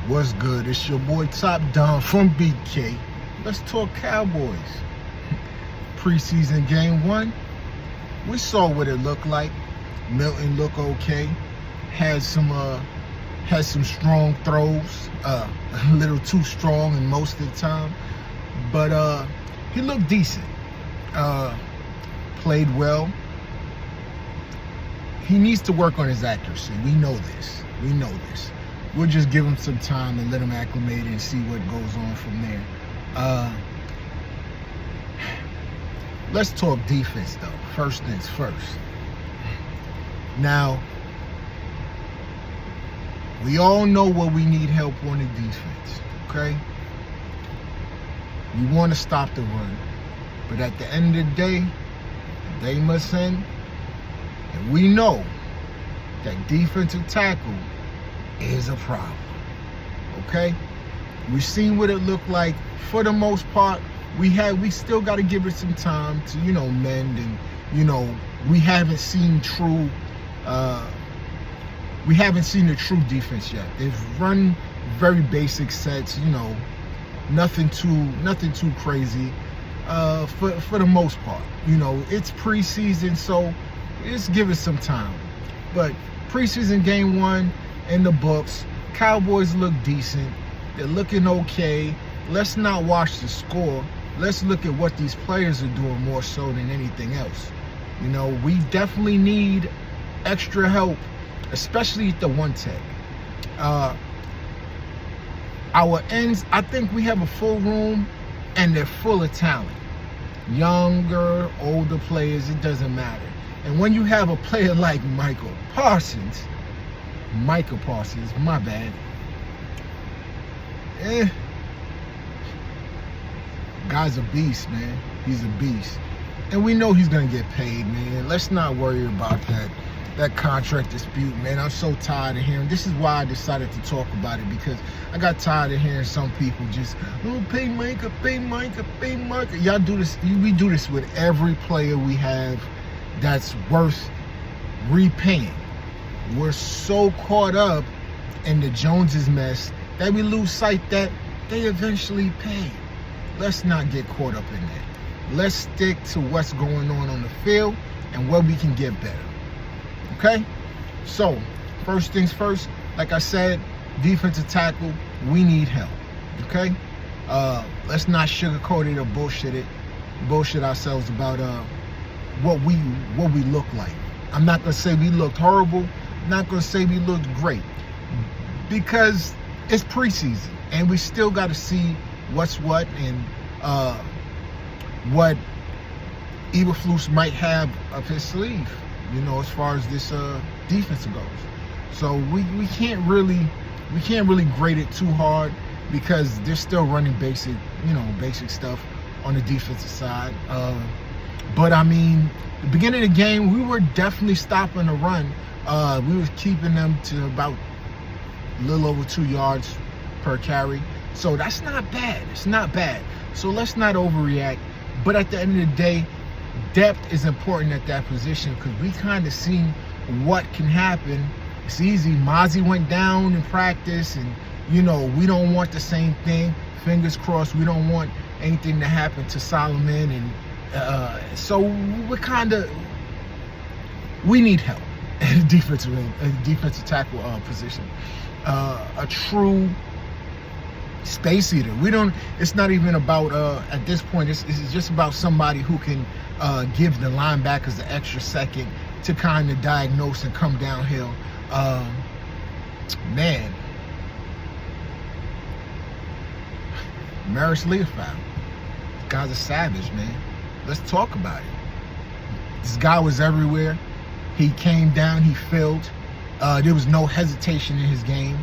What's good? It's your boy Top Don from BK. Let's talk Cowboys. Preseason game 1. We saw what it looked like. Milton looked okay. Had some strong throws. A little too strong in most of the time. But he looked decent. Played well. He needs to work on his accuracy. We know this. We'll just give him some time and let him acclimate and see what goes on from there. Let's talk defense, though. First things first. Now, we all know what we need help on the defense, okay? We want to stop the run. But at the end of the day, they must end. And we know that defensive tackle is a problem, okay? We've seen what it looked like. For the most part, we still got to give it some time to, mend, and, we haven't seen the true defense yet. They've run very basic sets, nothing too crazy, for the most part. It's preseason, so just give it some time. But preseason game 1 in the books, Cowboys look decent. They're looking okay. Let's not watch the score. Let's look at what these players are doing more so than anything else. We definitely need extra help, especially at the one tech. Our ends, I think we have a full room, and they're full of talent. Younger, older players, it doesn't matter. And when you have a player like Micah Parsons, my bad. Guy's a beast, man. He's a beast. And we know he's going to get paid, man. Let's not worry about that contract dispute, man. I'm so tired of hearing. This is why I decided to talk about it, because I got tired of hearing some people just, pay Micah. Y'all do this. We do this with every player we have that's worth repaying. We're so caught up in the Joneses mess that we lose sight that they eventually pay. Let's not get caught up in that. Let's stick to what's going on the field and where we can get better. Okay? So, first things first, like I said, defensive tackle, we need help. Okay? Let's not sugarcoat it or bullshit ourselves about what we look like. I'm not gonna say we looked horrible. I'm not gonna say we looked great, because it's preseason and we still got to see what's what and what Eberflus might have up his sleeve, as far as this defense goes. So we can't really grade it too hard, because they're still running basic stuff on the defensive side. But I mean, the beginning of the game, we were definitely stopping the run. We were keeping them to about a little over 2 yards per carry. So that's not bad. It's not bad. So let's not overreact. But at the end of the day, depth is important at that position, because we kind of seen what can happen. It's easy. Mozzie went down in practice, and, we don't want the same thing. Fingers crossed, we don't want anything to happen to Solomon. And so we need help at the defensive tackle position. A true space eater. It's not even about, at this point, it's just about somebody who can give the linebackers an extra second to kind of diagnose and come downhill. Man. Maris Leofau. This guy's a savage, man. Let's talk about it. This guy was everywhere. He came down, he filled. There was no hesitation in his game.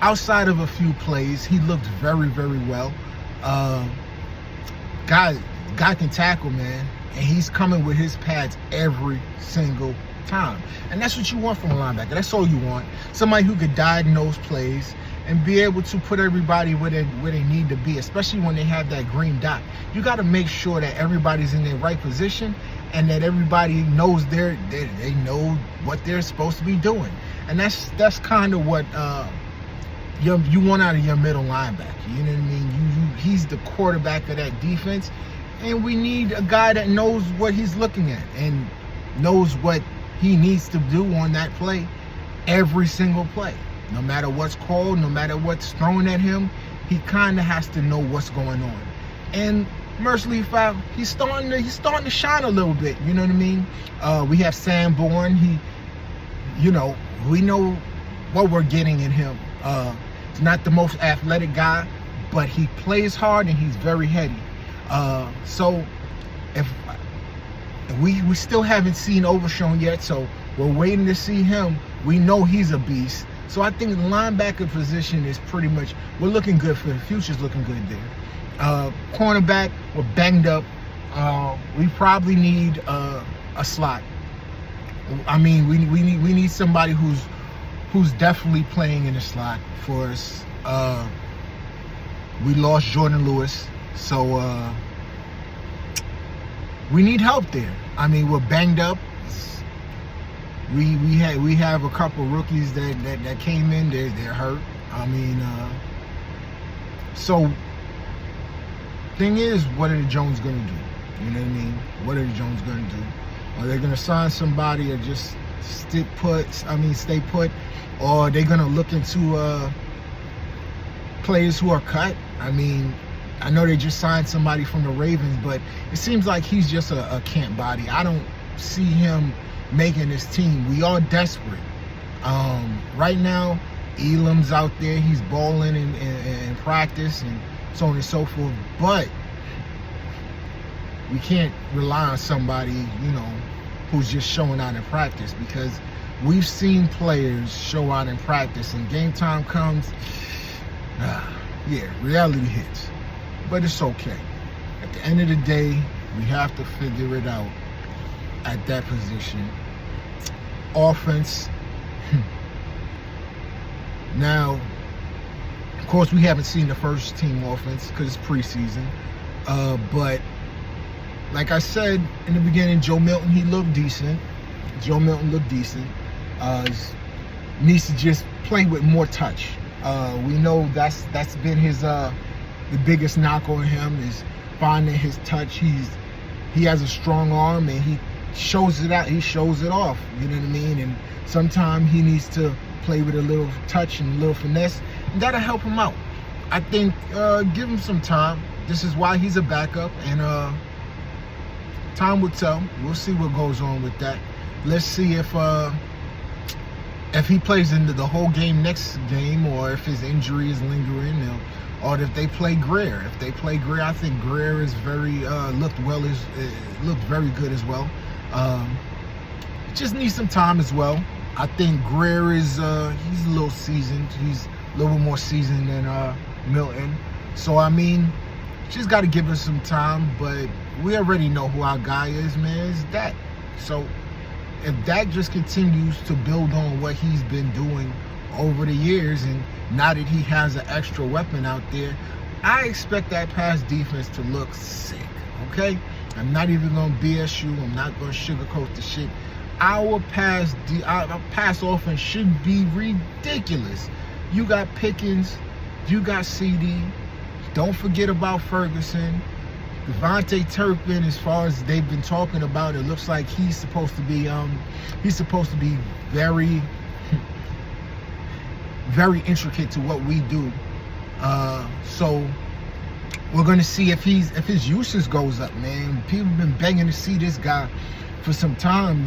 Outside of a few plays, he looked very, very well. Guy can tackle, man. And he's coming with his pads every single time. And that's what you want from a linebacker. That's all you want. Somebody who could diagnose plays and be able to put everybody where they need to be, especially when they have that green dot. You got to make sure that everybody's in their right position and that everybody knows they know what they're supposed to be doing. And that's kind of what you want out of your middle linebacker. You know what I mean? He's the quarterback of that defense, and we need a guy that knows what he's looking at and knows what he needs to do on that play every single play. No matter what's called, no matter what's thrown at him, he kind of has to know what's going on. And mercifully, he's starting to shine a little bit. You know what I mean? We have Sanborn. We know what we're getting in him. He's not the most athletic guy, but he plays hard and he's very heady. So if we still haven't seen Overshown yet, so we're waiting to see him. We know he's a beast. So I think the linebacker position is pretty much, we're looking good for the future's looking good there. Cornerback, we're banged up. We probably need a slot. I mean, we need somebody who's definitely playing in the slot for us. We lost Jordan Lewis, so we need help there. I mean, we're banged up. We have a couple rookies that came in. They're hurt. I mean, so thing is, what are the Jones gonna do? You know what I mean? What are the Jones gonna do? Are they gonna sign somebody or just stay put? Or are they gonna look into players who are cut? I mean, I know they just signed somebody from the Ravens, but it seems like he's just a camp body. I don't see him making this team. We are desperate. Right now, Elam's out there. He's balling in practice and so on and so forth. But we can't rely on somebody, who's just showing out in practice, because we've seen players show out in practice and game time comes, reality hits. But it's okay. At the end of the day, we have to figure it out at that position. Offense. Now, of course, we haven't seen the first team offense because it's preseason. But like I said in the beginning, Joe Milton, he looked decent. Needs to just play with more touch. We know that's been his the biggest knock on him, is finding his touch. He has a strong arm and he shows it out. He shows it off. You know what I mean? And sometimes he needs to play with a little touch and a little finesse, and that'll help him out. I think give him some time. This is why he's a backup, and time will tell. We'll see what goes on with that. Let's see if he plays into the whole game next game, or if his injury is lingering, or if they play Greer. If they play Greer, I think Greer is looked very good as well. Just needs some time as well. I think Greer is he's a little seasoned. He's a little more seasoned than Milton. So I mean, just got to give him some time. But we already know who our guy is, man. It's Dak. So if Dak just continues to build on what he's been doing over the years, and now that he has an extra weapon out there, I expect that pass defense to look sick. Okay, I'm not even gonna BS you. I'm not gonna sugarcoat the shit. Our pass offense should be ridiculous. You got Pickens, you got CD. Don't forget about Ferguson. Devontae Turpin, as far as they've been talking about, it looks like he's supposed to be very very intricate to what we do. So we're gonna see if his usage goes up, man. People have been begging to see this guy for some time.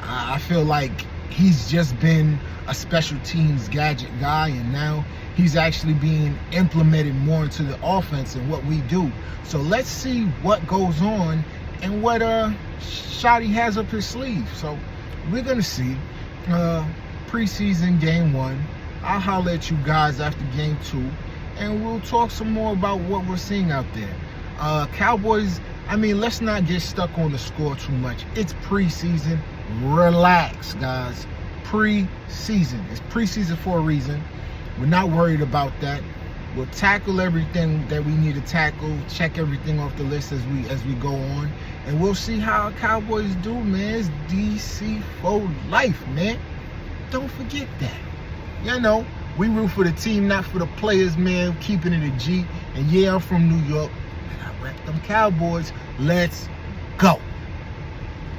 I feel like he's just been a special teams gadget guy, and now he's actually being implemented more into the offense and what we do. So let's see what goes on and what shot he has up his sleeve. So we're gonna see. Preseason game 1. I'll holler at you guys after game 2, and we'll talk some more about what we're seeing out there. Cowboys, I mean, let's not get stuck on the score too much. It's preseason. Relax, guys. Preseason. It's preseason for a reason. We're not worried about that. We'll tackle everything that we need to tackle, check everything off the list as we go on, and we'll see how Cowboys do, man. It's DC for life, man. Don't forget that. We root for the team, not for the players, man. Keeping it a G. And yeah, I'm from New York, and I rep them Cowboys. Let's go.